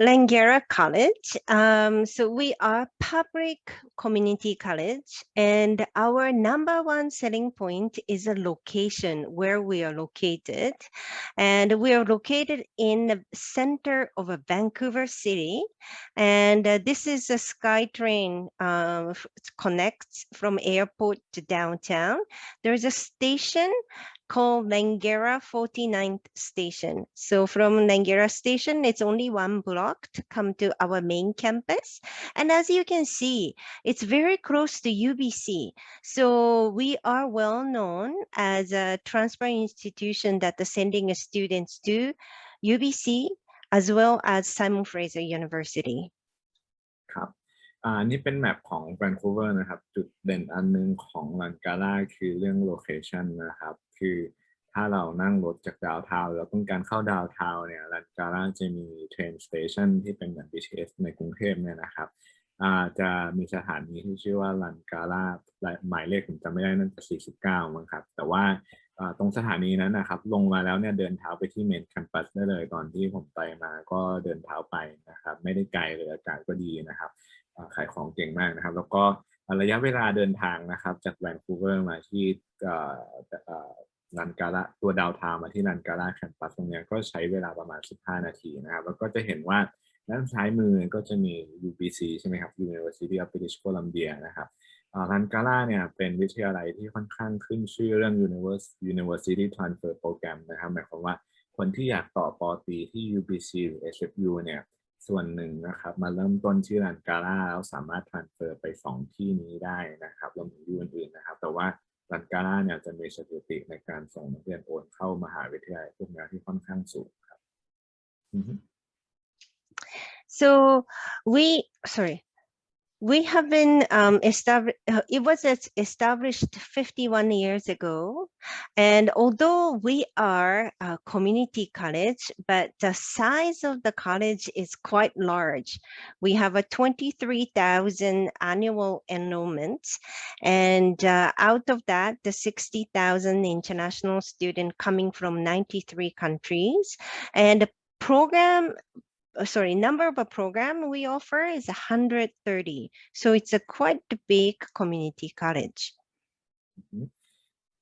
Langara College, so we are public community college, and our number one selling point is a location where we are located. And we are located in the center of a Vancouver city. And this is a SkyTrain connects from airport to downtown. There's a station called Langara 49th Station. So from Langara Station, it's only one block to come to our main campus. And as you can see, it's very close to UBC. So we are well known as a transfer institution that is sending students to UBC as well as Simon Fraser University. ครับนี่เป็นแมปของแวนคูเวอร์นะครับจุดเด่นอันนึงของลันการ่าคือเรื่องโลเคชันนะครับคือถ้าเรานั่งรถจากดาวน์ทาวน์เราต้องการเข้าดาวน์ทาวน์เนี่ยลันการ่าจะมีเทรนสเตชันที่เป็นเหมือน BTS ในกรุงเทพเนี่ยนะครับจะมีสถานีที่ชื่อว่าลันการ่าหมายเลขผมจำไม่ได้นั่นจะ49มั้งครับแต่ว่าตรงสถานีนั้นนะครับลงมาแล้วเนี่ยเดินเท้าไปที่เมนแคมปัสได้เลยตอนที่ผมไปมาก็เดินเท้าไปนะครับไม่ได้ไกลเลยอากาศก็ดีนะครับขายของเก่งมากนะครับแล้วก็ระยะเวลาเดินทางนะครับจากแวนคูเวอร์มาที่ลันการ่าตัวดาวน์ทาวน์มาที่ลันการ่าแคมปัสตรงนี้ก็ใช้เวลาประมาณ15นาทีนะครับแล้วก็จะเห็นว่าด้านซ้ายมือก็จะมี UBC ใช่ไหมครับ University of British Columbia นะครับลันการ่าเนี่ยเป็นวิทยาลัยที่ค่อนข้างขึ้นชื่อเรื่อง University Transfer Program นะครับหมายความว่าคนที่อยากต่อปอตรีที่ UBC หรือ SFU เนี่ยส่วนหนึ่งนะครับมาเริ่มต้นที่ลันการ่าแล้วสามารถ transfer ไป2ที่นี้ได้นะครับรวมถึงที่อื่นๆนะครับแต่ว่าลันการ่าเนี่ยจะมีสถิติในการส่งนักเรียนโอนเข้ามหาวิทยาลัยพวกนี้ที่ค่อนข้างสูงครับ So we have been established, it was established 51 years ago. And although we are a community college, but the size of the college is quite large. We have a 23,000 annual enrollment. And out of that, the 60,000 international students coming from 93 countries. And the number of a program we offer is 130. So it's a quite big community college.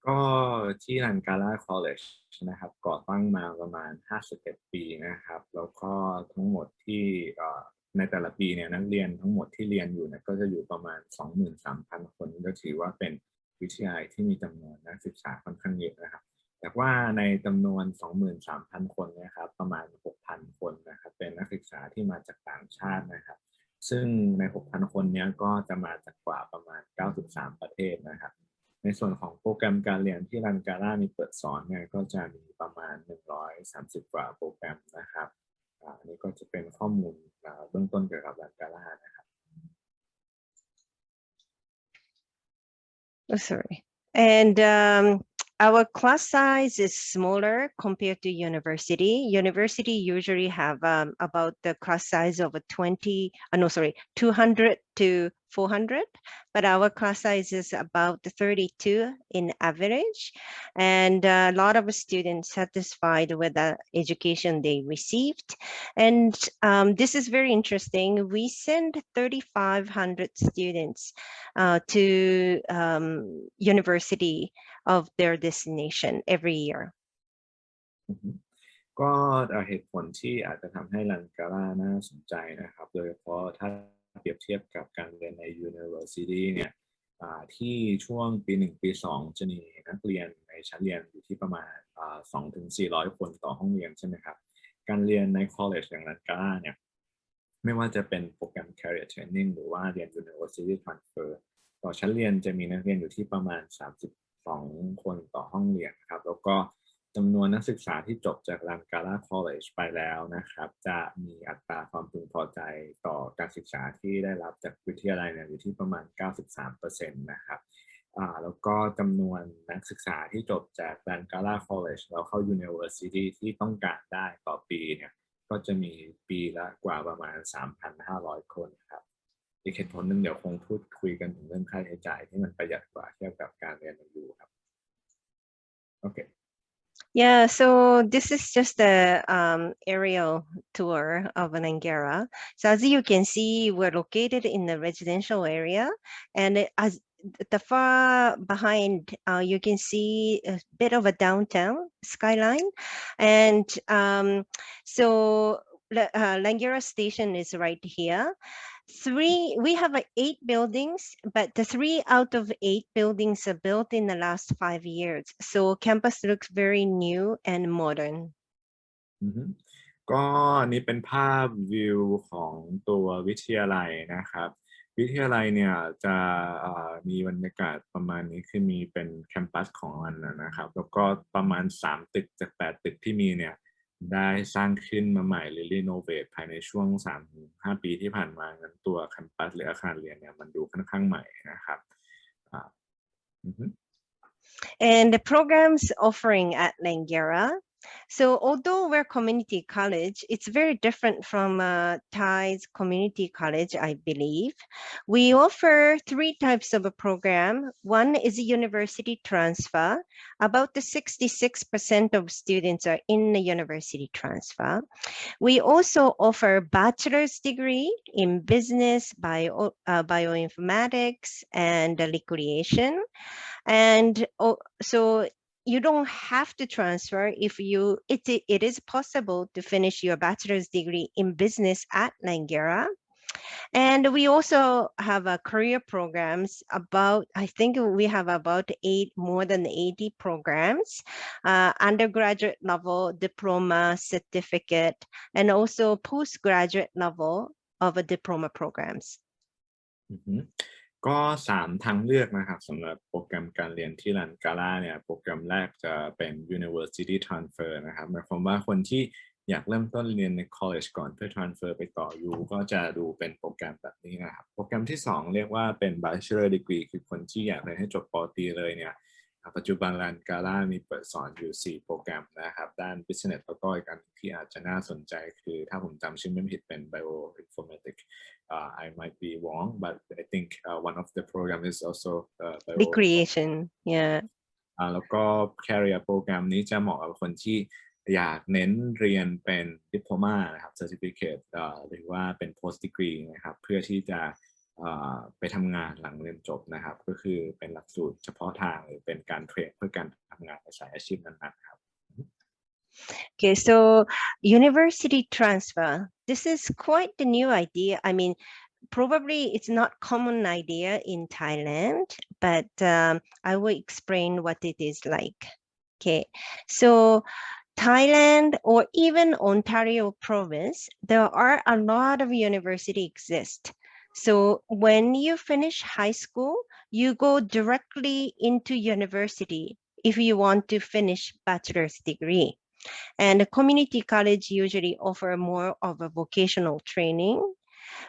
ก็ที่ Langara College นะครับก่อตั้งมาประมาณ51ปีนะครับแล้วก็ทั้งหมดที่ในแต่ละปีเนี่ยนักเรียนทั้งหมดที่เรียนอยู่เนี่ยก็จะอยู่ประมาณ 23,000 คนก็ถือว่าเป็นวิทยาลัยที่มีจำนวนนักศึกษาค่อนข้างเยอะนะครับแต่ว่าในจำนวน 23,000 คนนะครับประมาณ 6,000 คนนะครับเป็นนักศึกษาที่มาจากต่างชาตินะครับซึ่งใน 6,000 คนนี้ก็จะมาจากกว่าประมาณ 93 ประเทศนะครับในส่วนของโปรแกรมการเรียนที่ลันการ่ามีเปิดสอนเนี่ยก็จะมีประมาณ130 กว่าโปรแกรมนะครับอันนี้ก็จะเป็นข้อมูลเบื้องต้นเกี่ยวกับลันการ่านะครับ Sorry. And our class size is smaller compared to university. University usually have about the class size of 200 to 400, but our class size is about 32 in average. And a lot of students satisfied with the education they received. And this is very interesting. We send 3,500 students to university of their destination every year. ก็เหตุผลที่อาจจะทำให้ลันการ่าน่าสนใจนะครับโดยเฉพาะถ้าเปรียบเทียบกับการเรียนใน University เนี่ยที่ช่วงปี 1 ปี 2จะมีนักเรียนในชั้นเรียนอยู่ที่ประมาณ200-400 คนต่อห้องเรียนใช่ไหมครับการเรียนใน College อย่างลันการ่าเนี่ยไม่ว่าจะเป็นโปรแกรม Career Training หรือว่าเรียน University Transfer ต่อชั้นเรียนจะมีนักเรียนอยู่ที่ประมาณ32 คนต่อห้องเรียนครับแล้วก็จำนวนนักศึกษาที่จบจาก Langara College ไปแล้วนะครับจะมีอัตราความพึงพอใจต่อการศึกษาที่ได้รับจากวิทยาลัยเนี่ยอยู่ที่ประมาณ 93% นะครับแล้วก็จำนวนนักศึกษาที่จบจาก Langara College แล้วเข้า University ที่ต้องการได้ต่อปีเนี่ยก็จะมีปีละกว่าประมาณ 3,500 คนครับอีกเหตุผลหนึ่งเดี๋ยวคงพูดคุยกันถึงเรื่องค่าใช้จ่ายที่มันประหยัดกว่าเทียบกับการเรียนในยูครับโอเค Yeah, so this is just a aerial tour of Langara. So as you can see, we're located in the residential area, and as the far behind, you can see a bit of a downtown skyline, and so Langara Station is right here. We have 8 buildings, but the 3 out of 8 buildings are built in the last 5 years. So campus looks very new and modern. ก็นี่เป็นภาพวิวของตัววิทยาลัยนะครับ วิทยาลัยเนี่ยจะมีบรรยากาศประมาณนี้คือมีเป็นแคมปัสของมันนะครับ แล้วก็ประมาณ3ตึกจาก8ตึกที่มีเนี่ยได้สร้างขึ้นมาใหม่หรือรีโนเวทภายในช่วง 3-5 ปีที่ผ่านมางั้นตัวแคมปัสหรืออาคารเรียนเนี่ยมันดูค่อนข้างใหม่นะครับ And the programs offering at Langara. So although we're community college, it's very different from Thai's community college, I believe. We offer 3 types of a program. One is a university transfer. About the 66% of students are in the university transfer. We also offer bachelor's degree in business, bioinformatics, and recreation. And so you don't have to transfer if it is possible to finish your bachelor's degree in business at Langara. And we also have career programs I think we have about more than 80 programs, undergraduate level, diploma, certificate, and also postgraduate level of a diploma programs. ก็3ทางเลือกนะครับสำหรับโปรแกรมการเรียนที่ลันการ่าเนี่ยโปรแกรมแรกจะเป็น University Transfer นะครับหมายความว่าคนที่อยากเริ่มต้นเรียนใน college ก่อนเพื่อ transfer ไปต่อ U ก็จะดูเป็นโปรแกรมแบบนี้นะครับโปรแกรมที่2เรียกว่าเป็น Bachelor Degree คือคนที่อยากเรียนให้จบป.ตรีเลยเนี่ยปัจจุบันลันการ่ามีเปิดสอนอยู่4โปรแกรมนะครับด้าน Business แล้วก็อีกอันที่อาจจะน่าสนใจคือถ้าผมจำชื่อไม่ผิดเป็น Bioinformatics. I might be wrong, but I think one of the program is also recreation. Yeah. แล้วก็ career program นี้จะเหมาะกับคนที่อยากเน้นเรียนเป็น diploma นะครับ certificate หรือว่าเป็น post degree นะครับเพื่อที่จะไปทำงานหลังเรียนจบนะครับก็คือเป็นหลักสูตรเฉพาะทางหรือเป็นการเทรนเพื่อการทำงานในสายอาชีพนั้นๆครับ Okay, so university transfer. This is quite the new idea. I mean, probably it's not common idea in Thailand, but I will explain what it is like. Okay, so Thailand or even Ontario province, there are a lot of university exist. So when you finish high school, you go directly into university if you want to finish bachelor's degree. And the community college usually offer more of a vocational training.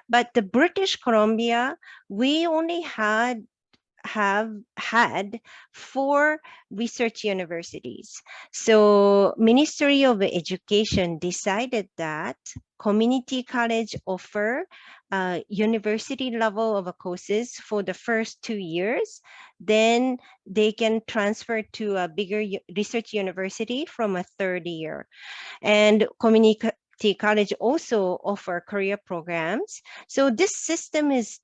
But the British Columbia, we only have had 4 research universities. So Ministry of Education decided that community college offer university level of courses for the first 2 years. Then they can transfer to a bigger research university from a 3rd year. And community college also offer career programs. So this system is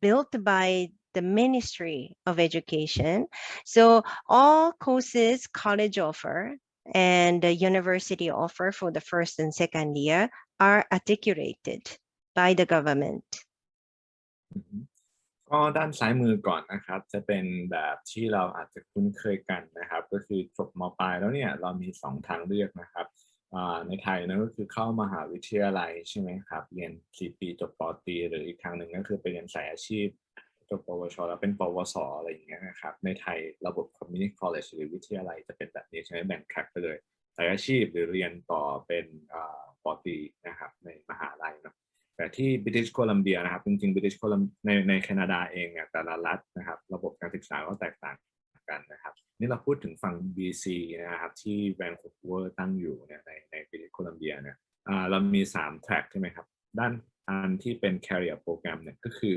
built by the Ministry of Education. So all courses college offer and the university offer for the 1st and 2nd year are articulated by the government. ก็ด้านซ้ายมือก่อนนะครับจะเป็นแบบที่เราอาจจะคุ้นเคยกันนะครับก็คือจบม.ปลายแล้วเนี่ยเรามี2ทางเลือกนะครับในไทยนะก็คือเข้ามหาวิทยาลัยใช่ไหมครับเรียน4 ปีจบป.ตรีหรืออีกทางหนึ่งก็คือไปเรียนสายอาชีพจบปวชแล้วเป็นปวสอะไรอย่างเงี้ยนะครับในไทยระบบ community college หรือวิทยาลัยจะเป็นแบบนี้ใช่ไหมแบ่งแทร็กไปเลยสายอาชีพหรือเรียนต่อเป็นป.ตรีนะครับในมหาลัยนะแต่ที่ British Columbia นะครับจริงๆ British Columbia ในแคนาดาเองเนี่ยแต่ละรัฐนะครับระบบการศึกษาก็แตกต่างกันนะครับนี่เราพูดถึงฝั่ง BC นะครับที่แวนคูเวอร์ตั้งอยู่เนี่ยใน British Columbia เนี่ยเรามี3แทร็กใช่ไหมครับด้านอันที่เป็น career program เนี่ยก็คือ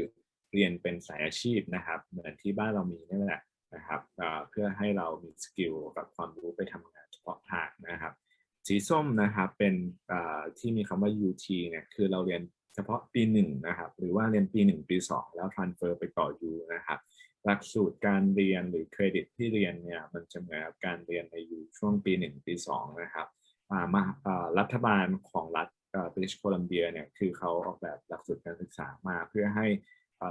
เรียนเป็นสายอาชีพนะครับเหมือนที่บ้านเรามีนี่แหละ นะครับเพื่อให้เรามีสกิลกับความรู้ไปทำงานเฉพาะทางนะครับสีส้มนะครับเป็นที่มีคำว่า UT เนี่ยคือเราเรียนเฉพาะปี1นะครับหรือว่าเรียนปี1ปี2แล้ว transfer ไปต่อ U นะครับหลักสูตรการเรียนหรือเครดิตที่เรียนเนี่ยมันจะเหมือนกับการเรียนใน U ช่วงปี1ปี2นะครับรัฐบาลของรัฐBritish Columbia เนี่ยคือเขาออกแบบหลักสูตรการศึกษามาเพื่อให้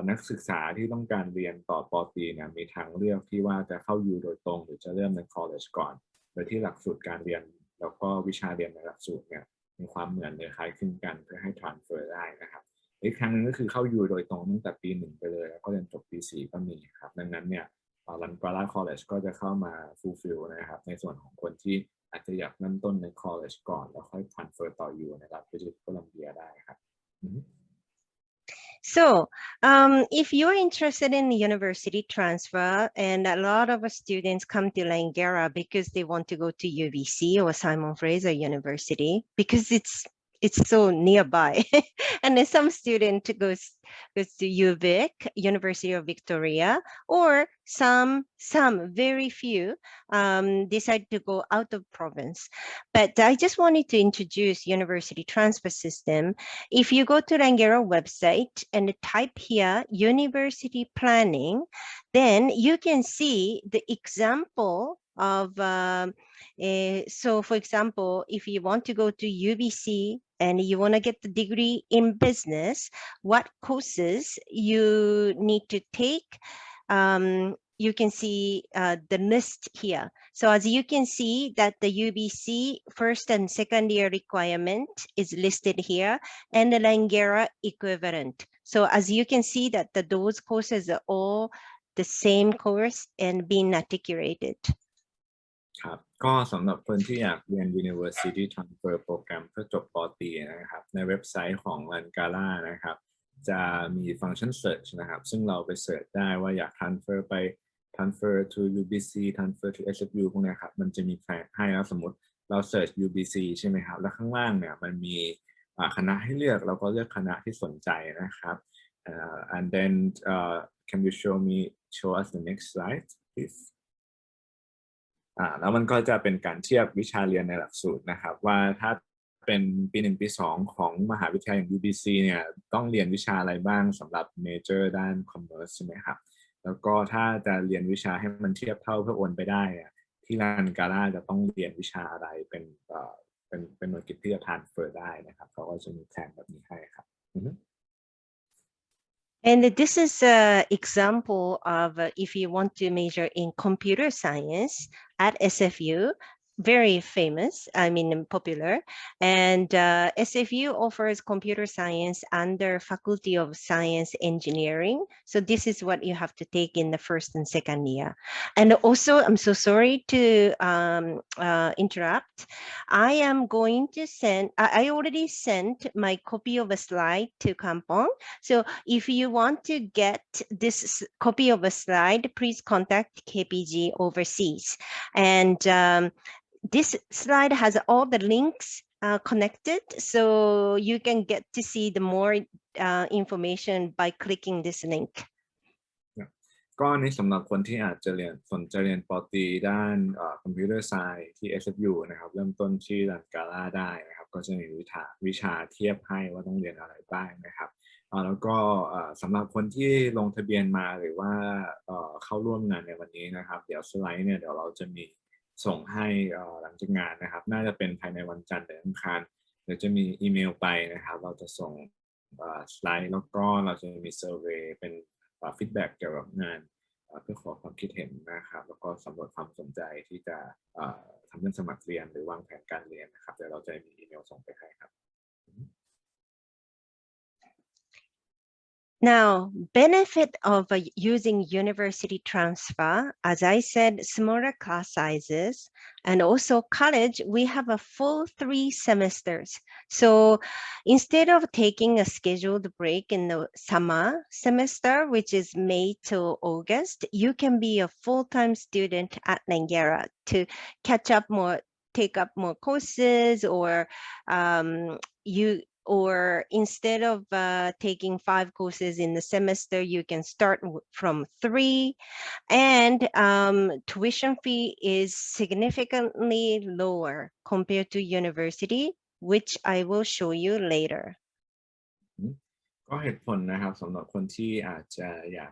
นักศึกษาที่ต้องการเรียนต่อปอตรีเนี่ยมีทางเลือกที่ว่าจะเข้า U โดยตรงหรือจะเริ่มใน college ก่อนโดยที่หลักสูตรการเรียนแล้วก็วิชาเรียนในหลักสูตรเนี่ยมีความเหมือนหรือคล้ายคลึงกันเพื่อให้ transfer ได้นะครับอีกครั้งนึงก็คือเข้า U โดยตรงตั้งแต่ปี1ไปเลยแล้วก็เรียนจบปี4ก็มีครับดังนั้นเนี่ยLangara College ก็จะเข้ามา fulfill นะครับในส่วนของคนที่อาจจะอยากเริ่มต้นใน college ก่อนแล้วค่อย transfer ต่อ U นะครับไปที่โคลัมเบียได้ครับ So, if you're interested in university transfer, and a lot of students come to Langara because they want to go to UBC or Simon Fraser University because it's so nearby, and then some student goes to UVic, University of Victoria, or some very few decide to go out of province. But I just wanted to introduce university transfer system. If you go to Langara website and type here university planning, then you can see the example of so for example, if you want to go to UBC and you want to get the degree in business, what courses you need to take, you can see the list here. So as you can see that the UBC first and second year requirement is listed here, and the Langara equivalent. So as you can see that those courses are all the same course and being articulated. ครับก็สำหรับคนที่อยากเรียน University Transfer Program เพื่อจบป.ตรีนะครับในเว็บไซต์ของ Langara นะครับจะมีฟังก์ชัน search นะครับซึ่งเราไป search ได้ว่าอยาก transfer ไป transfer to UBC transfer to SFU พวกนี้ครับมันจะมีให้แล้วสมมติเรา search UBC ใช่ไหมครับแล้วข้างล่างเนี่ยมันมีคณะให้เลือกเราก็เลือกคณะที่สนใจนะครับ and then can you show us the next slide pleaseแล้วมันก็จะเป็นการเทียบวิชาเรียนในหลักสูตรนะครับว่าถ้าเป็นปี1ปี2ของมหาวิทยาลัยอย่าง UBC เนี่ยต้องเรียนวิชาอะไรบ้างสำหรับเมเจอร์ด้าน Commerce ใช่ไหมครับแล้วก็ถ้าจะเรียนวิชาให้มันเทียบเท่าเพื่อโอนไปได้ที่Langaraจะต้องเรียนวิชาอะไรเป็นหน่วยกิตที่จะ transfer ได้นะครับเขาก็จะมีแผนแบบนี้ให้ครับ And this is an example of if you want to major in computer science at SFU, very famous, I mean popular, and SFU offers computer science under Faculty of Science Engineering. So this is what you have to take in the first and second year. And also, I'm so sorry to interrupt. I am going to send, I already sent my copy of a slide to Kampong. So if you want to get this copy of a slide, please contact KPG overseas. And this slide has all the links connected, so you can get to see the more information by clicking this link. ก็นี่สำหรับคนที่อาจจะสนใจเรียนป.ตรีด้านComputer Science ที่ SFU นะครับเริ่มต้นที่Langaraได้นะครับก็จะมีวิชาเทียบให้ว่าต้องเรียนอะไรบ้างนะครับแล้วก็สำหรับคนที่ลงทะเบียนมาหรือว่าเข้าร่วมงานในวันนี้นะครับเดี๋ยวสไลด์เนี่ยเดี๋ยวเราจะมีส่งให้หลังจากงานนะครับน่าจะเป็นภายในวันจันทร์หรืออังคารเดี๋ยวจะมีอีเมลไปนะครับเราจะส่งสไลด์แล้วก็เราจะมีเซอร์เวย์เป็นฟีดแบ็กเกี่ยวกับงานเพื่อขอความคิดเห็นนะครับแล้วก็สำรวจความสนใจที่จะทำเรื่องสมัครเรียนหรือวางแผนการเรียนนะครับเดี๋ยวเราจะมีอีเมลส่งไปให้ครับ Now, benefit of using university transfer, as I said, smaller class sizes, and also college, we have a full 3 semesters. So instead of taking a scheduled break in the summer semester, which is May to August, you can be a full-time student at Langara to catch up more, take up more courses, or or instead of taking 5 courses in the semester, you can start from 3. And tuition fee is significantly lower compared to university, which I will show you later. ก็เหตุผลนะครับสำหรับคนที่อาจจะอยาก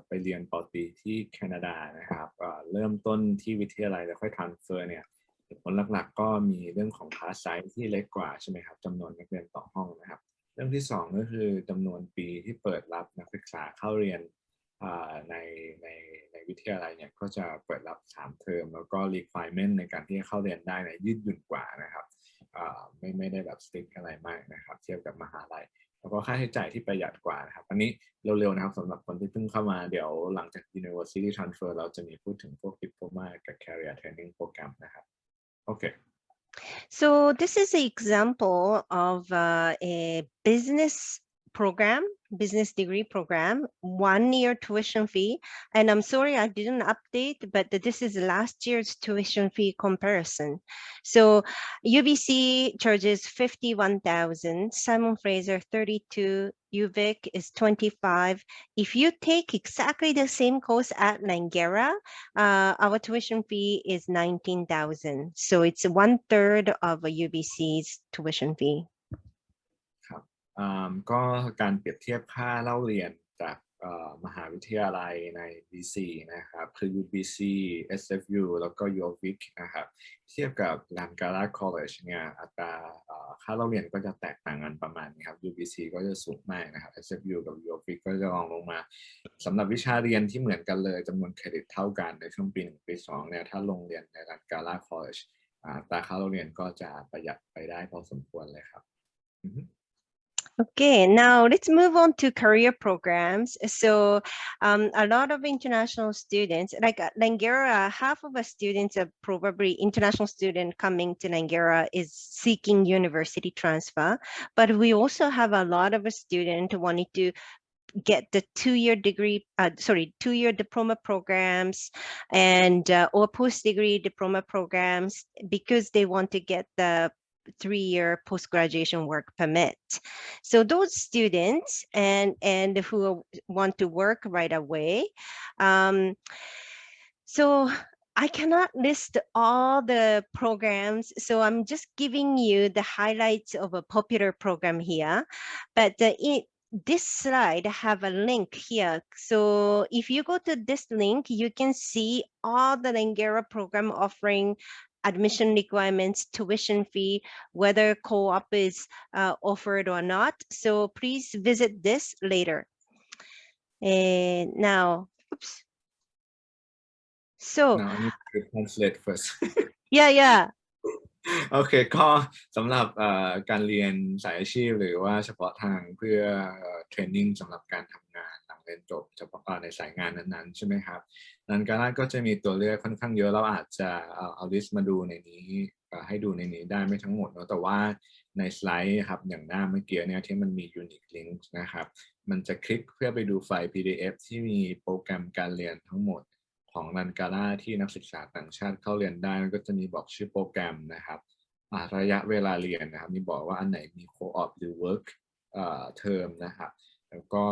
ไปเรียนปอตรีที่แคนาดานะครับเริ่มต้นที่วิทยาลัยแล้วค่อย transfer เนี่ยเหตุผลหลักๆก็มีเรื่องของ class size ที่เล็กกว่าใช่ไหมครับจำนวนนักเรียนต่อห้องนะครับเรื่องที่2ก็คือจำนวนปีที่เปิดรับนักศึกษาเข้าเรียนในวิทยาลัยเนี่ยก็จะเปิดรับ3 เทอมแล้วก็ requirement ในการที่จะเข้าเรียนได้เนี่ยยืดหยุ่นกว่านะครับไม่ได้แบบ strict อะไรมากนะครับเทียบกับมหาลัยแล้วก็ค่าใช้จ่ายที่ประหยัดกว่านะครับอันนี้เร็วๆนะครับสำหรับคนที่เพิ่งเข้ามาเดี๋ยวหลังจาก University Transfer เราจะมีพูดถึงพวก Diploma กับ Career Training Program นะครับโอเค So this is an example of a business degree program, 1-year tuition fee. And I'm sorry I didn't update, but this is last year's tuition fee comparison. So UBC charges 51,000, Simon Fraser 32, UVic is 25. If you take exactly the same course at Langara, our tuition fee is 19,000. So it's 1/3 of a UBC's tuition fee. ก็การเปรียบเทียบค่าเล่าเรียนจากมหาวิทยาลัยใน BC นะครับคือ UBC SFU แล้วก็ UVic นะครับเทียบกับ Langara College เนี่ยอัตราค่าเล่าเรียนก็จะแตกต่างกันประมาณนี้ครับ UBC ก็จะสูงมากนะครับ SFU กับ UVic ก็จะลงมาสำหรับวิชาเรียนที่เหมือนกันเลยจำนวนเครดิตเท่ากันในช่วงปี 1 ปี 2เนี่ยถ้าลงเรียนใน Langara College อัตราค่าเล่าเรียนก็จะประหยัดไปได้พอสมควรเลยครับOkay, now let's move on to career programs. So a lot of international students, like Langara, half of the students are probably international student coming to Langara is seeking university transfer, but we also have a lot of students wanting to get the 2-year degree, 2-year diploma programs and or post-degree diploma programs because they want to get the 3-year post-graduation work permit. So those students and who want to work right away, so I cannot list all the programs, so I'm just giving you the highlights of a popular program here. But this slide have a link here. So if you go to this link, you can see all the Langara program offering admission requirements, tuition fee, whether co-op is offered or not. So please visit this later. Now, oops. So now I need to translate first. yeah. โอเคก็สำหรับการเรียนสายอาชีพหรือว่าเฉพาะทางเพื่อเทรนนิ่งสำหรับการทำงานหลังเรียนจบเฉพาะในสายงานนั้นๆใช่ไหมครับLangaraก็จะมีตัวเลือกค่อนข้างเยอะเราอาจจะเอาลิสต์มาดูในนี้ให้ดูในนี้ได้ไม่ทั้งหมดเนาะแต่ว่าในสไลด์ครับอย่างหน้าเมื่อกี้เนี่ยที่มันมี unique links นะครับมันจะคลิกเพื่อไปดูไฟล์ PDF ที่มีโปรแกรมการเรียนทั้งหมดของ Langara ที่นักศึกษาต่างชาติเข้าเรียนได้แล้วก็จะมีบอกชื่อโปรแกรมนะครับระยะเวลาเรียนนะครับมีบอกว่าอันไหนมี co-op หรือ work term นะครับแล้วก็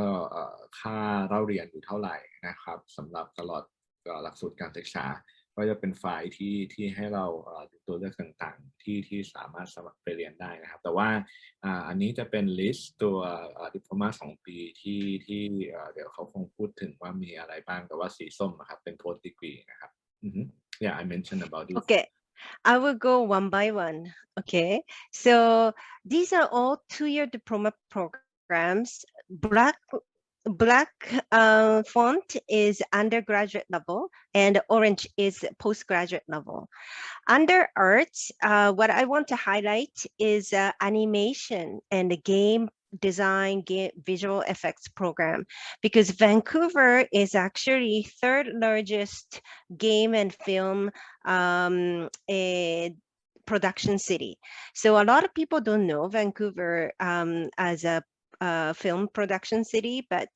ค่าเล่าเรียนอยู่เท่าไหร่นะครับสำหรับตลอดหลักสูตรการศึกษาก็จะเป็นไฟล์ที่ให้เราดูตัวเลือกต่างๆที่สามารถสมัครไปเรียนได้นะครับแต่ว่าอันนี้จะเป็นลิสต์ตัวดิโพลมา2 ปีที่เดี๋ยวเขาคงพูดถึงว่ามีอะไรบ้างแต่ว่าสีส้มนะครับเป็น post degree นะครับYeah, I mentioned about this. Okay. I will go one by one. Okay, so these are all 2-year diploma programs. Black font is undergraduate level and orange is postgraduate level. Under arts, what I want to highlight is animation and the game design, visual effects program, because Vancouver is actually 3rd largest game and film production city. So a lot of people don't know Vancouver as a film production city, but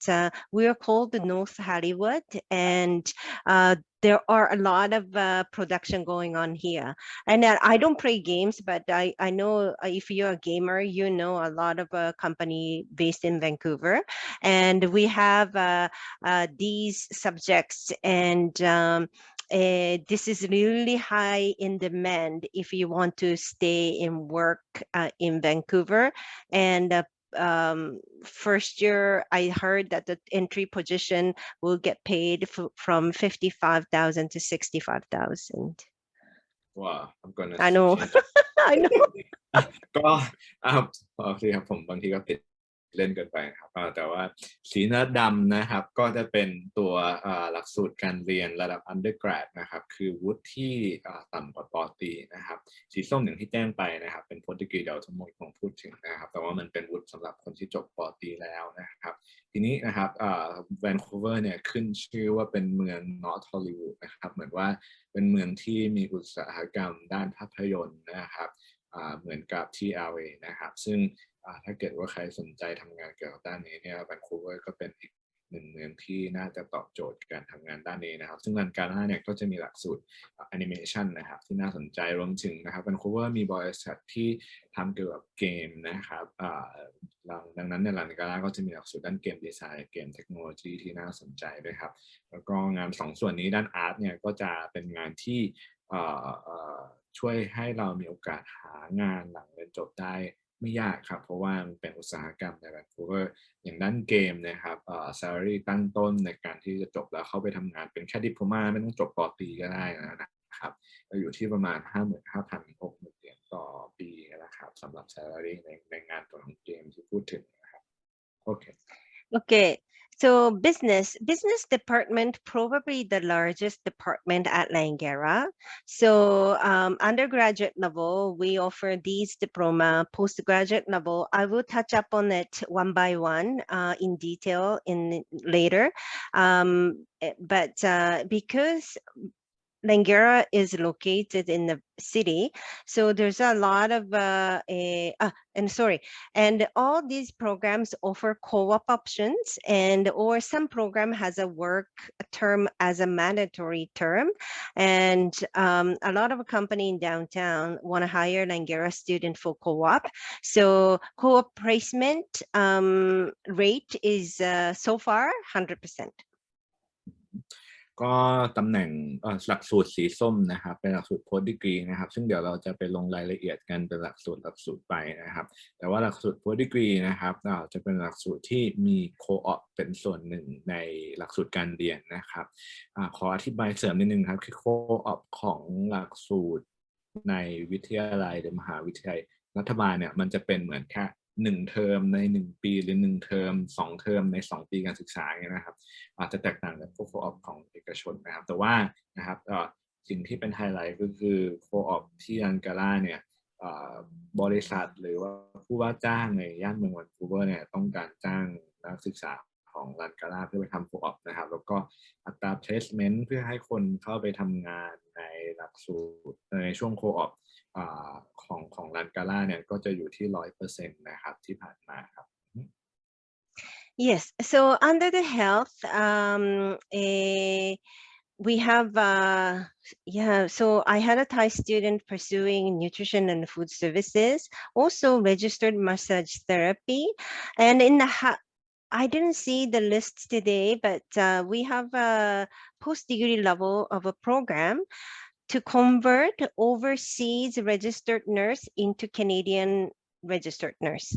we are called North Hollywood, and there are a lot of production going on here. And I don't play games, but I know if you're a gamer, you know a lot of company based in Vancouver, and we have these subjects, and this is really high in demand if you want to stay and work in Vancouver. And first year, I heard that the entry position will get paid from 55,000 to 65,000. Wow, I'm gonna I know. change. I know. ก็พอสิครับผมบางทีก็ติดเล่นเกินไปครับแต่ว่าสีเนื้อดำนะครับก็จะเป็นตัวหลักสูตรการเรียนระดับ undergrad นะครับคือวุฒิที่ต่ำกว่าป.ตรีนะครับสีส้มอย่างที่แจ้งไปนะครับเป็น post degree เดี๋ยวทั้งหมดผมพูดถึงนะครับแต่ว่ามันเป็นวุฒิสำหรับคนที่จบป.ตรีแล้วนะครับทีนี้นะครับแวนคูเวอร์เนี่ยขึ้นชื่อว่าเป็นเมือง North Hollywood นะครับเหมือนว่าเป็นเมืองที่มีอุตสาหกรรมด้านภาพยนตร์นะครับเหมือนกับที่ LA นะครับซึ่งถ้าเกิดว่าใครสนใจทำงานเกี่ยวกับด้านนี้เนี่ยแวนคูเวอร์ก็เป็นอีกหนึ่งเมืองที่น่าจะตอบโจทย์การทำงานด้านนี้นะครับซึ่งLangaraเนี่ยก็จะมีหลักสูตรแอนิเมชันนะครับที่น่าสนใจรวมถึงนะครับแวนคูเวอร์มีบริษัทที่ทำเกี่ยวกับเกมนะครับดังนั้นเนี่ยLangaraก็จะมีหลักสูตรด้านเกมดีไซน์เกมเทคโนโลยีที่น่าสนใจด้วยครับแล้วก็งานสองส่วนนี้ด้านอาร์ตเนี่ยก็จะเป็นงานที่ช่วยให้เรามีโอกาสหางานหลังเรียนจบได้ไม่ยากครับเพราะว่ามันเป็นอุตสาหกรรมในแวนคูเวอร์อย่างด้านเกมนะครับsalary ตั้งต้นในการที่จะจบแล้วเข้าไปทำงานเป็นแค่ดิโพลมาไม่ต้องจบป.ตรีก็ได้นะครับเราอยู่ที่ประมาณ 55,000 ถึง 60,000 เหรียญต่อปีนะครับสำหรับ salary ในงานตัวของเกมที่พูดถึงนะครับโอเค Okay. So business department, probably the largest department at Langara. So undergraduate level, we offer these diploma. Postgraduate level, I will touch up on it one by one in detail later. But because Langara is located in the city, so there's a lot of and all these programs offer co-op options, or some program has a work term as a mandatory term, and a lot of company in downtown want to hire Langara student for co-op. So co-op placement rate is so far 100%. ก็ตำแหน่งหลักสูตรสีส้มนะครับเป็นหลักสูตร post degree นะครับซึ่งเดี๋ยวเราจะไปลงรายละเอียดกันเป็นหลักสูตรไปนะครับแต่ว่าหลักสูตร post degree นะครับจะเป็นหลักสูตรที่มี co-op เป็นส่วนหนึ่งในหลักสูตรการเรียนนะครับขออธิบายเสริมนิดนึงครับคือ co-op ของหลักสูตรในวิทยาลัยหรือมหาวิทยาลัยรัฐบาลเนี่ยมันจะเป็นเหมือนแค่1เทอมใน1ปีหรือ1เทอม2เทอมใน2ปีการศึกษาอย่างเงี้ยนะครับอาจจะแตกต่างจากพวกโคออปของเอกชนนะครับแต่ว่านะครับสิ่งที่เป็นไฮไลท์ก็คือโคออปที่Langaraเนี่ยบริษัทหรือว่าผู้ว่าจ้างในย่านเมืองแวนคูเวอร์เนี่ยต้องการจ้างนักศึกษาของLangaraเพื่อไปทำโคออปนะครับแล้วก็อัตรา placement เพื่อให้คนเข้าไปทำงานในหลักสูตรในช่วงโคออปของLangaraเนี่ยก็จะอยู่ที่ 100% นะครับที่ผ่านมาครับ Yes, so under the health we have so I had a Thai student pursuing nutrition and food services, also registered massage therapy, and in the I didn't see the list today, but we have a post-degree level of a program to convert overseas registered nurse into Canadian registered nurse.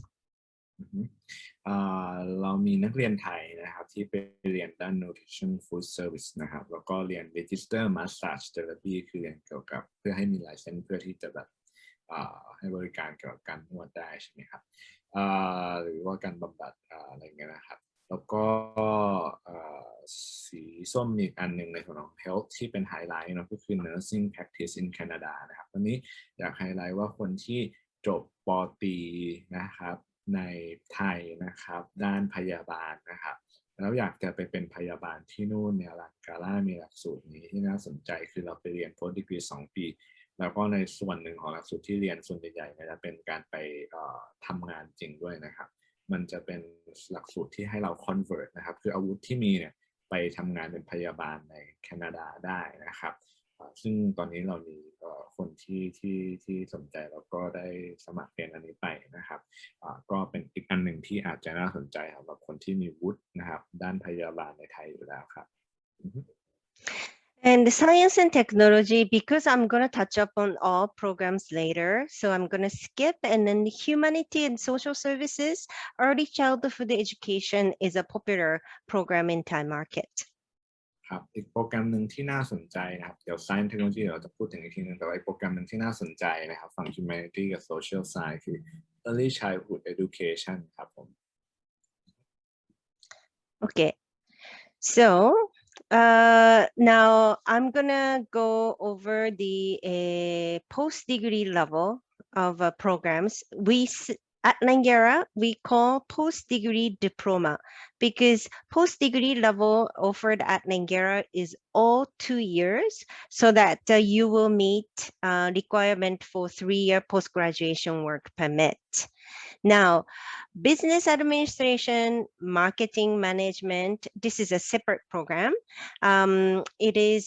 เรามีนักเรียนไทยนะครับที่ไปเรียนด้าน nutrition food service นะครับแล้วก็เรียน register massage therapy คือเรียนเกี่ยวกับเพื่อให้มีไลเซนส์เพื่อที่จะแบบให้บริการเกี่ยวกับการนวดได้ใช่ไหมครับหรือว่าการบำบัดอะไรเงี้ยนะครับแล้วก็สีส้มอีกอันหนึ่งในส่วนของ health ที่เป็นไฮไลท์นะก็คือ nursing practice in Canada นะครับวันนี้อยากไฮไลท์ว่าคนที่จบป.ตรีนะครับในไทยนะครับด้านพยาบาลนะครับแล้วอยากจะไปเป็นพยาบาลที่นู่นเนี่ยLangaraมีหลักสูตรนี้ที่น่าสนใจคือเราไปเรียน post degree 2 ปีแล้วก็ในส่วนหนึ่งของหลักสูตรที่เรียนส่วนใหญ่ๆจะเป็นการไปทำงานจริงด้วยนะครับ มันจะเป็นหลักสูตรที่ให้เรา convert นะครับคืออาวุธที่มีเนี่ยไปทำงานเป็นพยาบาลในแคนาดาได้นะครับซึ่งตอนนี้เรามีคนที่สนใจแล้วก็ได้สมัครเรียนอันนี้ไปนะครับก็เป็นอีกอันหนึ่งที่อาจจะน่าสนใจสำหรับคนที่มีวุฒินะครับด้านพยาบาลในไทยอยู่แล้วครับ And science and technology, because I'm going to touch up on all programs later, so I'm going to skip. And then humanity and social services, early childhood education is a popular program in Thai market. ครับอีกโปรแกรมหนึ่งที่น่าสนใจนะครับเดี๋ยว Science Technology เราจะพูดถึงอีกทีนึงแต่ว่าโปรแกรมหนึ่งที่น่าสนใจนะครับฝั่ง Humanity กับ Social Science คือ Early Childhood Education ครับผม Okay, so now I'm gonna go over the post-degree level of programs. At Langara, we call post-degree diploma because post-degree level offered at Langara is all 2 years so that you will meet requirement for 3-year post-graduation work permit. Now, business administration, marketing management, this is a separate program. It is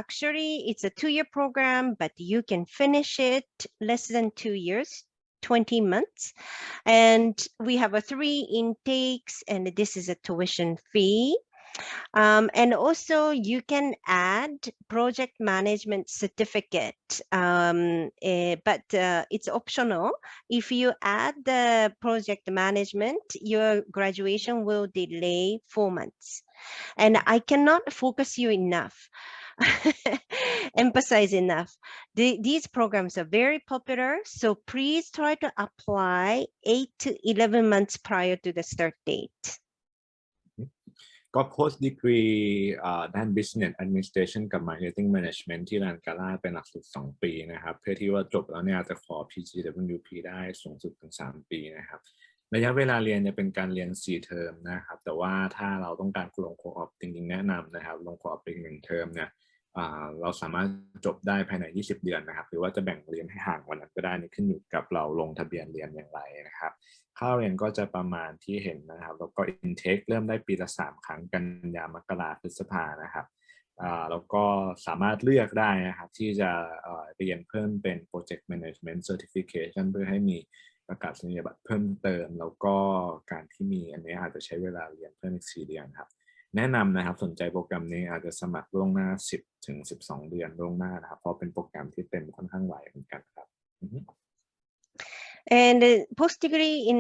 actually, it's a 2-year program, but you can finish it less than 2 years. 20 months, and we have 3 intakes, and this is a tuition fee. And also you can add project management certificate, but it's optional. If you add the project management, your graduation will delay 4 months. And I cannot focus you enough. Emphasize enough. These programs are very popular, so please try to apply 8 to 11 months prior to the start date. ก็ post degree ด้าน business administration กับ marketing management ที่ Langara เป็นหลักสูตร2 ปีนะครับเพื่อที่ว่าจบแล้วเนี่ยจะขอ PGWP ได้สูงสุดถึง3 ปีนะครับระยะเวลาเรียนจะเป็นการเรียน4 เทอมนะครับแต่ว่าถ้าเราต้องการลงโคออปจริงๆแนะนำนะครับลงโคออปเป็น1 เทอมเนี่ยเราสามารถจบได้ภายใน20 เดือนนะครับหรือว่าจะแบ่งเรียนให้ห่างกว่านั้นก็ได้นี่ขึ้นอยู่กับเราลงทะเบียนเรียนอย่างไรนะครับเข้าเรียนก็จะประมาณที่เห็นนะครับแล้วก็ intake เริ่มได้ปีละ3 ครั้งกันยามกราพฤษภานะครับแล้วก็สามารถเลือกได้นะครับที่จะเรียนเพิ่มเป็น project management certification เพื่อให้มีประกาศนียบัตรเพิ่มเติมแล้วก็การที่มีอันนี้อาจจะใช้เวลาเรียนเพิ่มอีก4 เดือนครับแนะนำนะครับสนใจโปรแกรมนี้อาจจะสมัครล่วงหน้า10 ถึง 12 เดือนล่วงหน้านะครับเพราะเป็นโปรแกรมที่เต็มค่อนข้างไวเหมือนกันครับ And post-degree in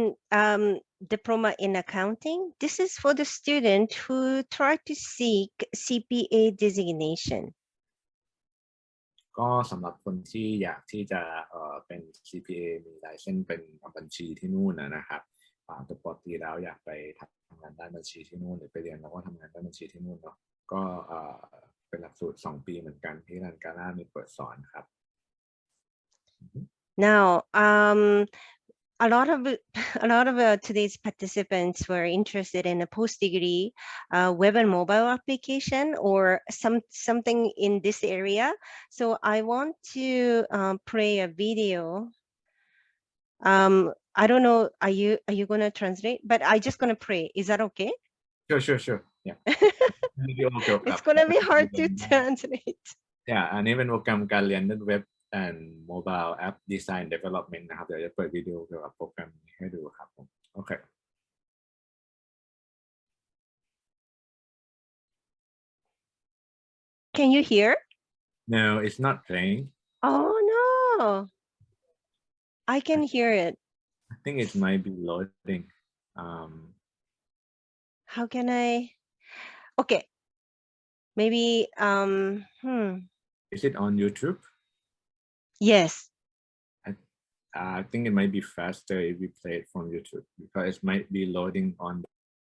diploma in accounting, this is for the student who try to seek CPA designation. ก็สำหรับคนที่อยากที่จะเป็น CPA มีไลเซนส์เป็นบัญชีที่นู่นนะครับแต่ปกติแล้วอยากไปทำงานด้านบัญชีที่นู่นหรือไปเรียนแล้วก็ทำงานด้านบัญชีที่นู่นเนาะก็เป็นหลักสูตร2 ปีเหมือนกันที่Langaraมีเปิดสอนครับ Now, a lot of today's participants were interested in a post-degree web and mobile application or something in this area. So I want to play a video. I don't know. Are you going to translate? But I just going to play. Is that okay? Sure. Yeah. It's going to be hard to translate. Yeah, อันนี้เป็นโปรแกรมการเรียนด้านเว็บand mobile app design development นะครับเดี๋ยวจะเปิดวิดีโอเกี่ยวกับโปรแกรมนี้ให้ดูครับผมโอเค Can you hear? No, it's not playing. Oh no. I can hear it. I think it might be loading. How can I? Okay. Maybe Is it on YouTube? Yes. I think it might be faster if we play it from YouTube because it might be loading on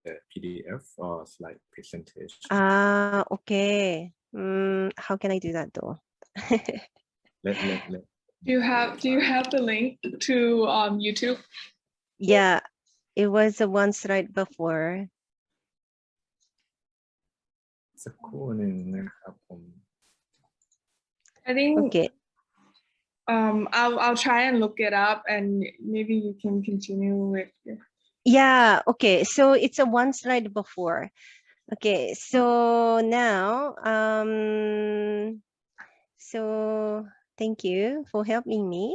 the PDF or slide presentation. Okay. How can I do that though? Let. Do you have the link to YouTube? Yeah, it was the one slide before. สักครู่หนึ่งนะครับผม I think. Okay. I'll try and look it up and maybe you can continue with. Yeah, okay. So it's a one slide before. Okay, so now, so thank you for helping me.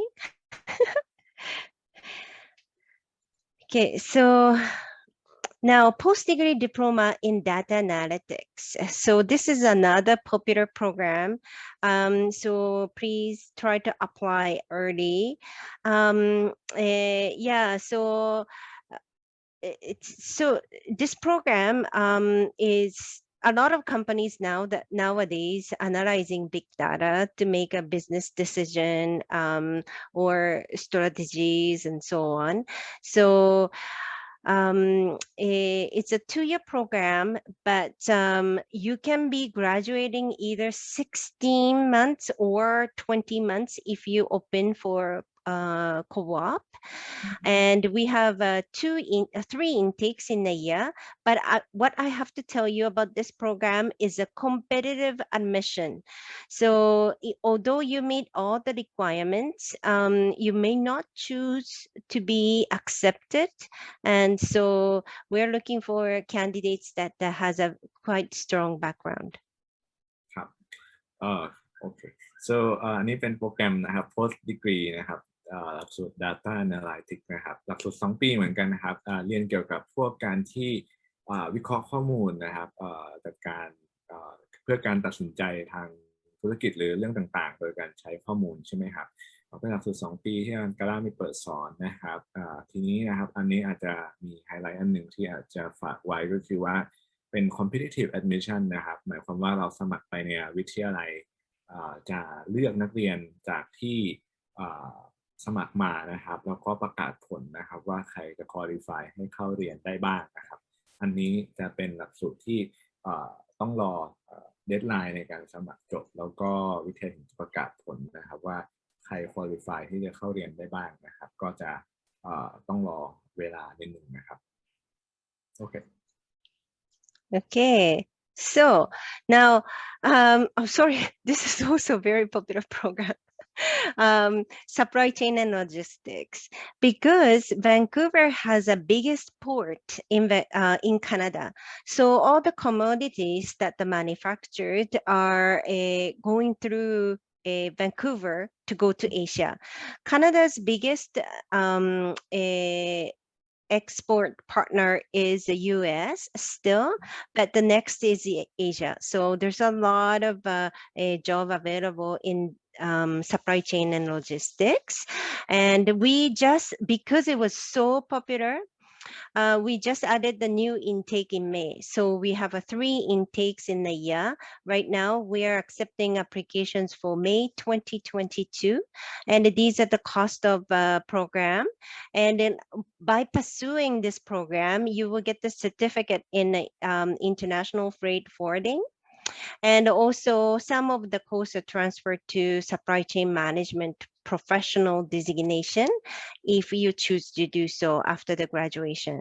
Okay, so now post-degree diploma in data analytics. So this is another popular program. So please try to apply early. Yeah, so so this program is a lot of companies nowadays analyzing big data to make a business decision or strategies and so on. So it's a 2-year program, but you can be graduating either 16 months or 20 months if you open for co-op. And we have 3 intakes in a year. But what I have to tell you about this program is a competitive admission. So although you meet all the requirements, you may not choose to be accepted. And so we're looking for candidates that has a quite strong background. ครับโอเค so อันนี้เป็นโปรแกรมนะครับ post degree นะครับหลักสูตร data analytics นะครับหลักสูตร2 ปีเหมือนกันนะครับเรียนเกี่ยวกับพวกการที่วิเคราะห์ข้อมูลนะครับจัดการเพื่อการตัดสินใจทางธุรกิจหรือเรื่องต่างๆโดยการใช้ข้อมูลใช่ไหมครับเป็นหลักสูตร2 ปีที่Langaraมีเปิดสอนนะครับทีนี้นะครับอันนี้อาจจะมีไฮไลท์อันหนึ่งที่อาจจะฝากไว้ก็คือว่าเป็น competitive admission นะครับหมายความว่าเราสมัครไปในวิทยาลัยจะเลือกนักเรียนจากที่สมัครมานะครับแล้วก็ประกาศผลนะครับว่าใครจะ qualify ให้เข้าเรียนได้บ้างนะครับอันนี้จะเป็นหลักสูตรที่ต้องรอdeadline ในการสมัครจบแล้วก็วิทยาลัยจะประกาศผลนะครับว่าใคร qualify ที่จะเข้าเรียนได้บ้างนะครับก็จะต้องรอเวลานิดนึงนะครับโอเค Okay, so now, I'm sorry, this is also a very popular program. Supply chain and logistics, because Vancouver has the biggest port in Canada. So all the commodities that are manufactured are going through Vancouver to go to Asia. Canada's biggest export partner is the US still, but the next is Asia. So there's a lot of a job available in supply chain and logistics. And we just, because it was so popular, we just added the new intake in May. So we have 3 intakes in a year. Right now, we are accepting applications for May 2022. And these are the cost of program. And then by pursuing this program, you will get the certificate in international freight forwarding. And also some of the courses are transferred to supply chain management professional designation if you choose to do so after the graduation.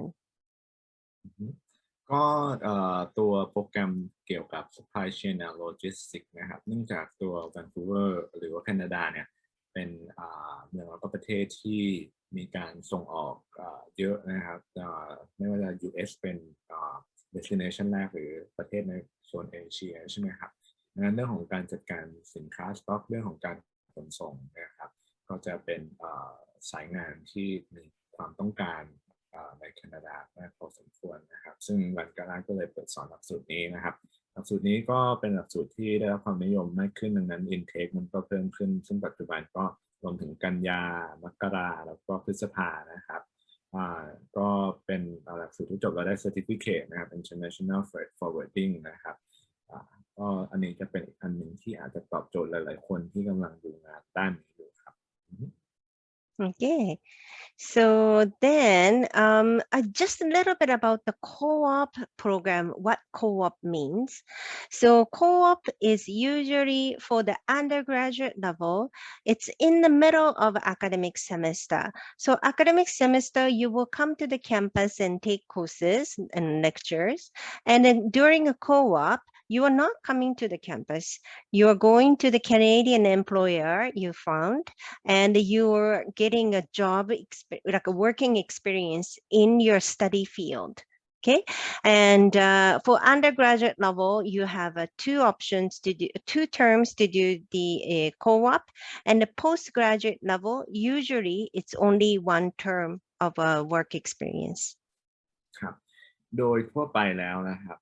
ก็ตัวโปรแกรมเกี่ยวกับ supply chain and logistics นะครับเนื่องจากตัว Vancouver หรือว่าแคนาดาเนี่ยเป็นเมืองแล้วก็ประเทศที่มีการส่งออกเยอะนะครับไม่ว่าจะ US เป็นdestination แรกหรือประเทศในโซนเอเชียใช่ไหมครับดังนั้นเรื่องของการจัดการสินค้าสต็อกเรื่องของการขนส่งนะครับก็จะเป็นสายงานที่มีความต้องการในแคนาดามากพอสมควรนะครับซึ่งLangaraก็เลยเปิดสอนหลักสูตรนี้นะครับหลักสูตรนี้ก็เป็นหลักสูตรที่ได้รับความนิยมมากขึ้นดังนั้น intake มันก็เพิ่มขึ้นซึ่งปัจจุบันก็รวมถึงกันยามกราแล้วก็พฤษภานะครับก็เป็นหลักสูตรที่จบแล้วได้ certificate นะครับ international freight forwarding นะครับก็อันนี้จะเป็นอีกอันหนึ่งที่อาจจะตอบโจทย์หลายๆคนที่กำลังดูงานด้านนี้อยู่ครับ Okay, so then just a little bit about the co-op program, what co-op means. So co-op is usually for the undergraduate level. It's in the middle of academic semester. So academic semester, you will come to the campus and take courses and lectures. And then during a co-op, you are not coming to the campus. You are going to the Canadian employer you found, and you're getting a job, like a working experience in your study field. Okay, and for undergraduate level, you have two options to do, 2 terms to do the co-op, and the postgraduate level, usually it's only 1 term of a work experience. ครับโดยทั่วไปแล้วนะครับ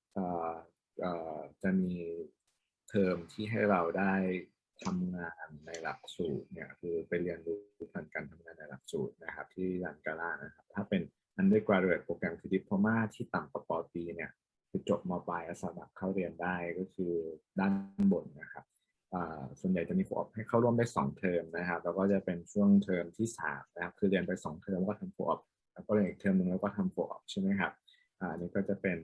จะมีเทอมที่ให้เราได้ทำงานในหลักสูตรเนี่ยคือไปเรียนรู้ผ่านการทำงานในหลักสูตรนะครับที่ลันการ่านะครับถ้าเป็น undergraduate โปรแกรมคือดิโพลมาที่ต่ำกว่าป.ตรีเนี่ยคือจบม.ปลายสมัครเข้าเรียนได้ก็คือด้านบนนะครับส่วนใหญ่จะมีโคออปให้เข้าร่วมได้2เทอมนะครับแล้วก็จะเป็นช่วงเทอมที่3นะครับคือเรียนไป2เทอมก็ทำโคออปแล้วก็เรียนอีกเทอมนึงแล้วก็ทำโคออปใช่ไหมครับนี่ก็จะเป็น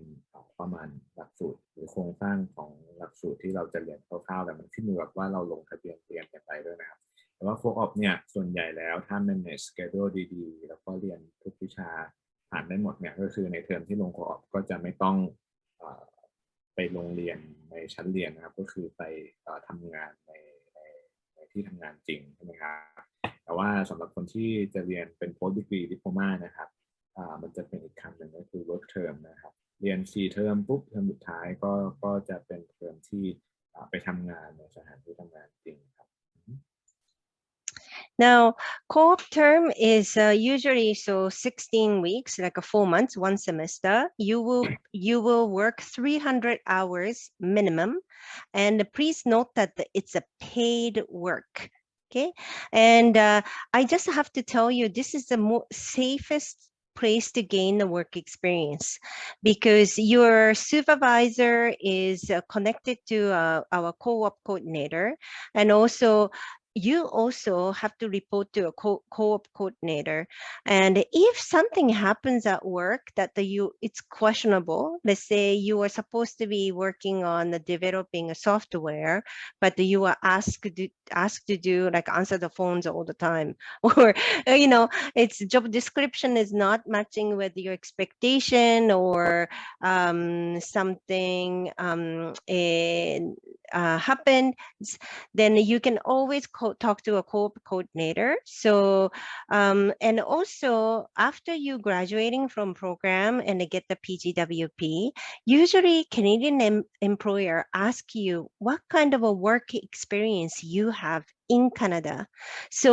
ประมาณหลักสูตรหรือโครงสร้างของหลักสูตรที่เราจะเรียนคร่าวๆแต่มันขึ้นอยู่กับว่าเราลงทะเบียนเรียนอย่างไรด้วยนะครับแต่ว่าโคออปเนี่ยส่วนใหญ่แล้วถ้า manage schedule ดีๆแล้วก็เรียนทุกวิชาผ่านได้หมดเนี่ยก็คือในเทอมที่ลงโคออปก็จะไม่ต้องไปโรงเรียนในชั้นเรียนนะครับก็คือไปทำงานในที่ทำงานจริงใช่ไหมครับแต่ว่าสำหรับคนที่จะเรียนเป็น post degree diploma นะครับมันจะเป็นอีกคำหนึ่งก็คือ work term นะครับเรียน4เทอมปุ๊บเทอมสุดท้ายก็จะเป็นเทอมที่ไปทำงานในสถานที่ทำงานจริงครับ Now, co-op term is usually 16 weeks, like 4 months, 1 semester. You will work 300 hours minimum, and please note that it's a paid work. Okay, and I just have to tell you, this is the safest place to gain the work experience because your supervisor is connected to our co-op coordinator, and also you also have to report to a co-op coordinator. And if something happens at work that it's questionable, let's say you are supposed to be working on developing a software, but you are asked to do like answer the phones all the time, or its job description is not matching with your expectation, or something happened, then you can always talk to a co-op coordinator. So and also after you graduating from program and get the PGWP, usually Canadian employer ask you what kind of a work experience you have in Canada. So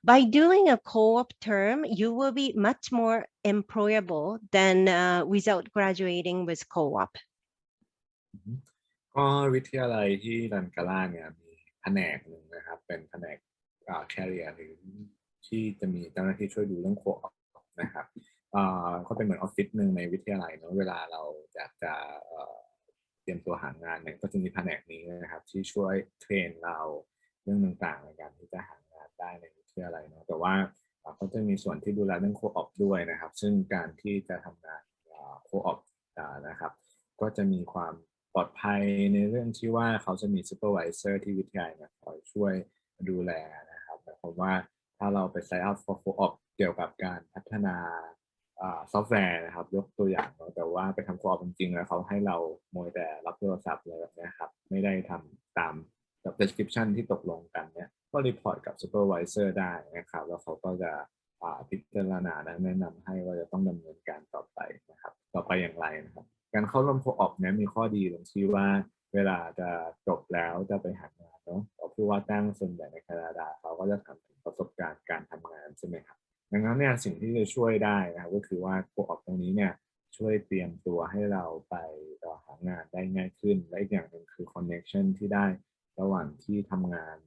by doing a co-op term, you will be much more employable than without graduating with co-op. ก็วิทยาลัยที่รันการ่าเนี่ยมีแผนกหนึ่งนะครับเป็นแผนกcareer หรือที่จะมีเจ้าหน้าที่ช่วยดูเรื่องโคออปนะครับก็เป็นเหมือนออฟฟิศหนึ่งในวิทยาลัยเนาะเวลาเราอยากจะเตรียมตัวหางานเนี่ยก็จะมีแผนกนี้นะครับที่ช่วยเทรนเราเรื่องต่างๆในการที่จะหางานได้ในวิทยาลัยเนาะแต่ว่าก็จะมีส่วนที่ดูแลเรื่องโคออปด้วยนะครับซึ่งการที่จะทำงานโคออปนะครับก็จะมีความปลอดภัยในเรื่องที่ว่าเขาจะมีซูเปอร์วิเซอร์ที่วิทยาลัยเนี่ยคอยช่วยดูแลนะครับแต่ผมว่าถ้าเราไป sign up for co-op เกี่ยวกับการพัฒนาซอฟต์แวร์นะครับยกตัวอย่างเนาะแต่ว่าไปทำ co-op จริงๆแล้วเขาให้เราโมยแต่รับโทรศัพท์เลยนะครับไม่ได้ทำตาม job description ที่ตกลงกันเนี่ยก็รีพอร์ตกับ supervisor ได้นะครับแล้วเขาก็จะพิจารณาและแนะนำให้ว่าจะต้องดำเนินการต่อไปนะครับต่อไปอย่างไรนะครับการเข้าร่วมโคออปเนี่ยมีข้อดีตรงที่ว่าเวลาจะจบแล้วจะไปหางานเนาะผู้ว่าจ้างส่วนใหญ่ในแคนาดาเขาก็จะถามถึงประสบการณ์การทำงานใช่ไหมครับดังนั้นเนี่ยสิ่งที่จะช่วยได้นะครับก็คือว่าโคออปตรงนี้เนี่ยช่วยเตรียมตัวให้เราไปหางานได้ง่ายขึ้นและอีกอย่างหนึ่งคือคอนเนคชั่นที่ได้ระหว่างที่ทำงาน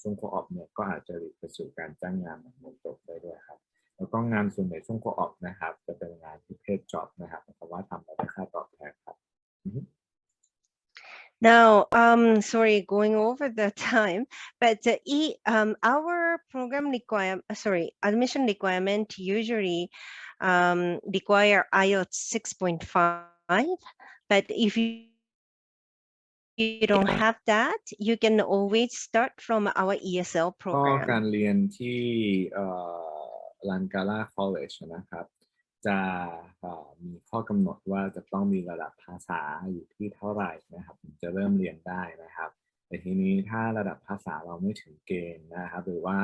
ช่วงโคออปเนี่ยก็อาจจะไปสู่การจ้างงานหลังจบได้ด้วยครับแล้วก็งานส่วนใหญ่ช่วงโคออปนะครับจะเป็นงานที่เพศจ็อบนะครับเพราะว่าทำแล้วได้ค่าตอบแทนครับ Now, sorry, going over the time, but our program admission requirement usually require IELTS 6.5, but if you don't have that, you can always start from our ESL ก็การ program. เรียนที่Langara College นะครับ จะมีข้อกำหนดว่าจะต้องมีระดับภาษาอยู่ที่เท่าไหร่นะครับถึงจะเริ่มเรียนได้นะครับแต่ทีนี้ถ้าระดับภาษาเราไม่ถึงเกณฑ์นะครับหรือว่า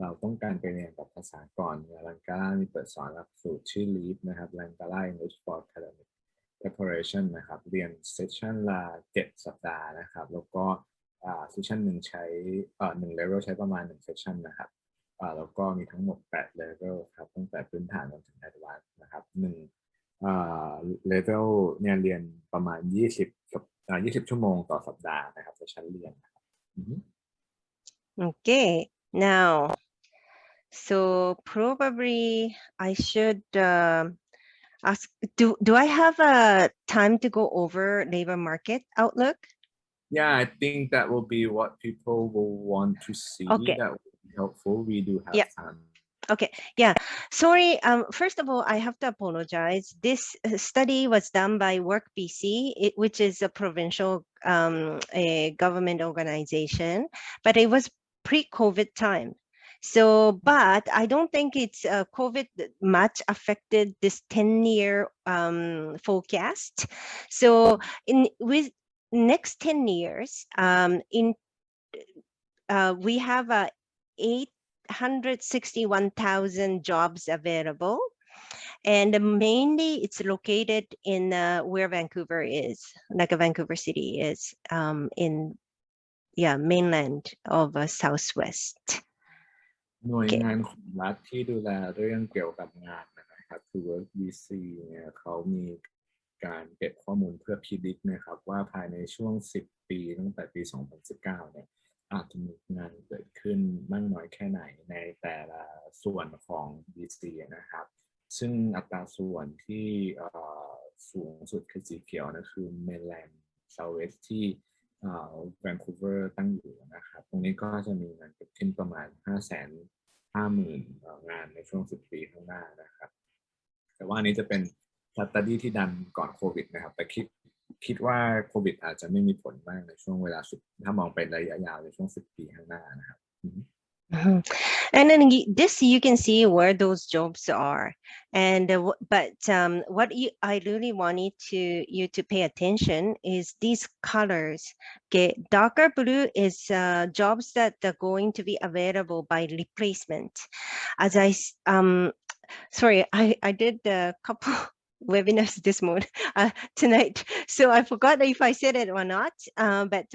เราต้องการไปเรียนกับภาษาก่อนLangaraมีเปิดสอนหลักสูตรชื่อ LEAP นะครับ Langara English for Academic Preparation นะครับเรียนเซสชันละ7 สัปดาห์นะครับแล้วก็เซสชันหนึ่งใช้1 level ใช้ประมาณ1เซสชันนะครับแล้วก็มีทั้งหมด8 level ครับตั้งแต่พื้นฐานจนถึง advanced นะครับlevel เนี่ยเรียนประมาณ20 ชั่วโมงต่อสัปดาห์นะครับเซสชันเรียนนะครับ Okay, now, so probably I should ask, do I have a time to go over labor market outlook? Yeah, I think that will be what people will want to see. Okay. That will be helpful. We do have time. Okay, yeah, sorry. First of all, I have to apologize. This study was done by Work BC, which is a provincial a government organization, but it was pre-COVID time. So, but I don't think it's COVID much affected this 10-year forecast. So, with next 10 years, we have 861,000 jobs available, and mainly it's located in where Vancouver is, like Vancouver City is, in mainland of Southwest. หน่วยงานของรัฐที่ดูแลเรื่องเกี่ยวกับงานนะครับคือ Work BC เนี่ยเขามีการเก็บข้อมูลเพื่อพิจิตรนะครับว่าภายในช่วง10 ปีตั้งแต่ปี 2019 เนี่ยอาจจะมีงานเกิดขึ้นมากน้อยแค่ไหนในแต่ละส่วนของ BC นะครับซึ่งอัตราส่วนที่สูงสุดคือสีเขียวนะคือ Mainland Southwest ที่Vancouver ตั้งอยู่นะครับตรงนี้ก็จะมีงานเกิดขึ้นประมาณ 550,000 งานในช่วง10 ปีข้างหน้านะครับแต่ว่านี้จะเป็นสตั๊ดดี้ที่ดันก่อนโควิดนะครับแต่คิดว่าโควิดอาจจะไม่มีผลมากในช่วงเวลาถ้ามองเป็นระยะยาวในช่วง10 ปีข้างหน้านะครับ And then this you can see where those jobs are, and but what I really wanted you to pay attention is these colors. Okay, darker blue is jobs that are going to be available by replacement. As sorry, I did a couple webinars this morning tonight, so I forgot if I said it or not. But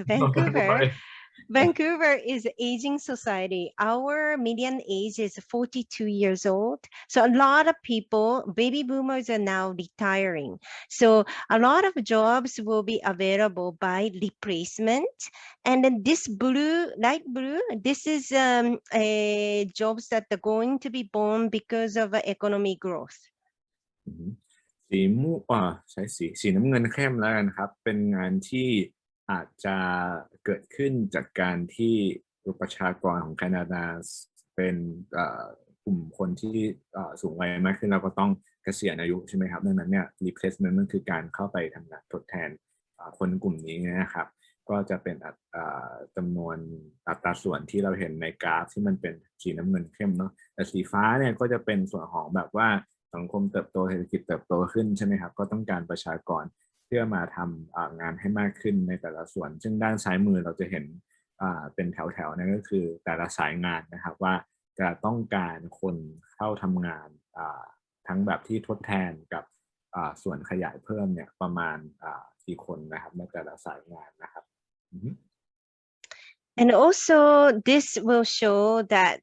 Vancouver is an aging society. Our median age is 42 years old. So a lot of people, baby boomers are now retiring. So a lot of jobs will be available by replacement. And then this blue, light blue, this is jobs that are going to be born because of economic growth. สีม่วงใช้สีน้ำเงินเข้มแล้วกันครับเป็นงานที่อาจจะเกิดขึ้นจากการที่ประชากรของแคนาดาเป็นกลุ่มคนที่สูงวัยมากขึ้นเราก็ต้องเกษียณอายุใช่ไหมครับดังนั้นเนี่ย replacement มันคือการเข้าไปทำงานทดแทนคนกลุ่มนี้นะครับก็จะเป็นจำนวนอัตราส่วนที่เราเห็นในกราฟที่มันเป็นสีน้ำเงินเข้มเนาะแต่สีฟ้าเนี่ยก็จะเป็นส่วนของแบบว่าสังคมเติบโตเศรษฐกิจเติบโตขึ้นใช่ไหมครับก็ต้องการประชากรเพื่อมาทำงานให้มากขึ้นในแต่ละส่วนซึ่งด้านซ้ายมือเราจะเห็นเป็นแถวๆนั่นก็คือแต่ละสายงานนะครับว่าจะต้องการคนเข้าทำงานทั้งแบบที่ทดแทนกับส่วนขยายเพิ่มเนี่ยประมาณกี่คนนะครับในแต่ละสายงานนะครับ And also this will show that,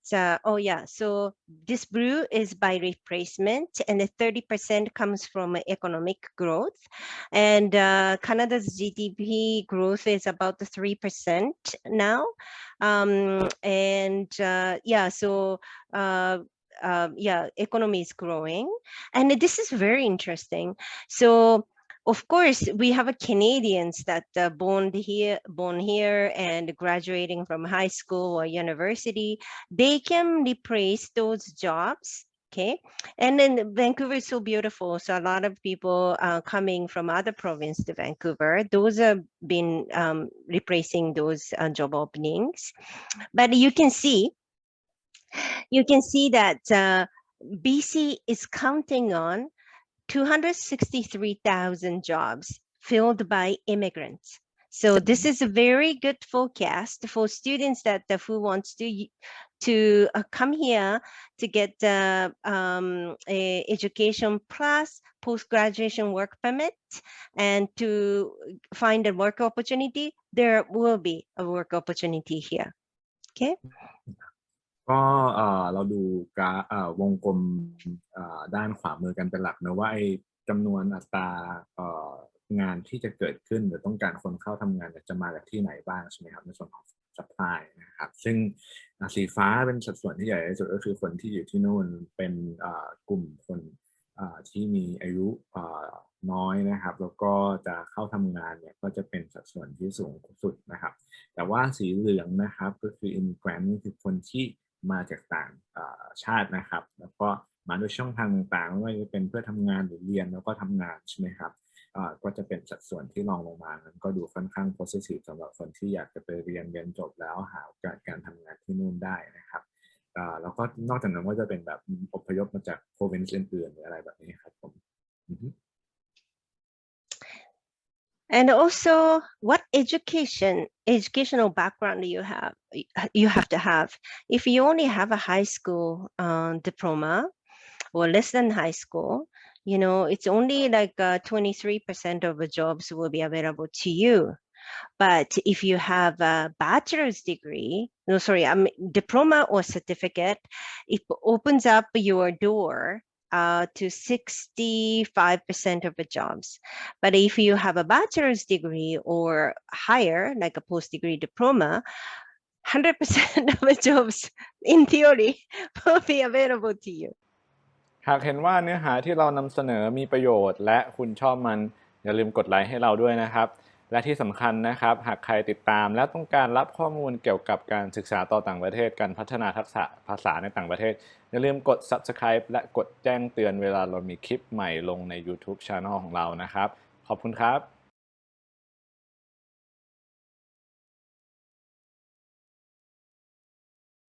so this blue is by replacement and the 30% comes from economic growth. And Canada's GDP growth is about 3% now. Economy is growing. And this is very interesting. So of course, we have Canadians that are born here and graduating from high school or university. They can replace those jobs, okay? And then Vancouver is so beautiful, so a lot of people coming from other provinces to Vancouver. Those have been replacing those job openings. But you can see that BC is counting on 263,000 jobs filled by immigrants. So this is a very good forecast for students that who wants to come here to get a education plus post-graduation work permit and to find a work opportunity. There will be a work opportunity here. Okay. ก็เราดูวงกลมด้านขวามือกันเป็นหลักนะว่าไอ้จำนวนอัตรางานที่จะเกิดขึ้นหรือต้องการคนเข้าทำงานจะมาจากที่ไหนบ้างใช่ไหมครับในส่วนของ supply นะครับซึ่งสีฟ้าเป็นสัดส่วนที่ใหญ่ที่สุดก็คือคนที่อยู่ที่นู่นเป็นกลุ่มคนที่มีอายุน้อยนะครับแล้วก็จะเข้าทำงานเนี่ยก็จะเป็นสัดส่วนที่สูงสุดนะครับแต่ว่าสีเหลืองนะครับก็คือ immigrant คือคนที่มาจากต่างชาตินะครับแล้วก็มาด้วยช่องทางต่างๆไม่ว่าจะเป็นเพื่อทำงานหรือเรียนแล้วก็ทำงานใช่ไหมครับก็จะเป็นสัดส่วนที่รองลงมานั้นก็ดูค่อนข้าง positive สำหรับคนที่อยากจะไปเรียนจบแล้วหาโอกาสการทำงานที่นู่นได้นะครับแล้วก็นอกจากนั้นก็จะเป็นแบบอพยพมาจาก province อื่นๆหรืออะไรแบบนี้ครับผม And also, what educational background do you have? You have to have. If you only have a high school diploma or less than high school, you know, it's only like 23% of the jobs will be available to you. But if you have a bachelor's degree, diploma or certificate, it opens up your door to 65% of the jobs. But if you have a bachelor's degree or higher, like a post-degree diploma, 100% of the jobs, in theory, will be available to you. หากเห็นว่าเนื้อหาที่เรานำเสนอมีประโยชน์และคุณชอบมันอย่าลืมกดไลค์ให้เราด้วยนะครับและที่สำคัญนะครับหากใครติดตามและต้องการรับข้อมูลเกี่ยวกับการศึกษาต่อต่างประเทศการพัฒนาทักษะภาษาในต่างประเทศอย่าลืมกด Subscribe และกดแจ้งเตือนเวลาเรามีคลิปใหม่ลงใน YouTube Channel ของเรานะครับขอบคุณครับ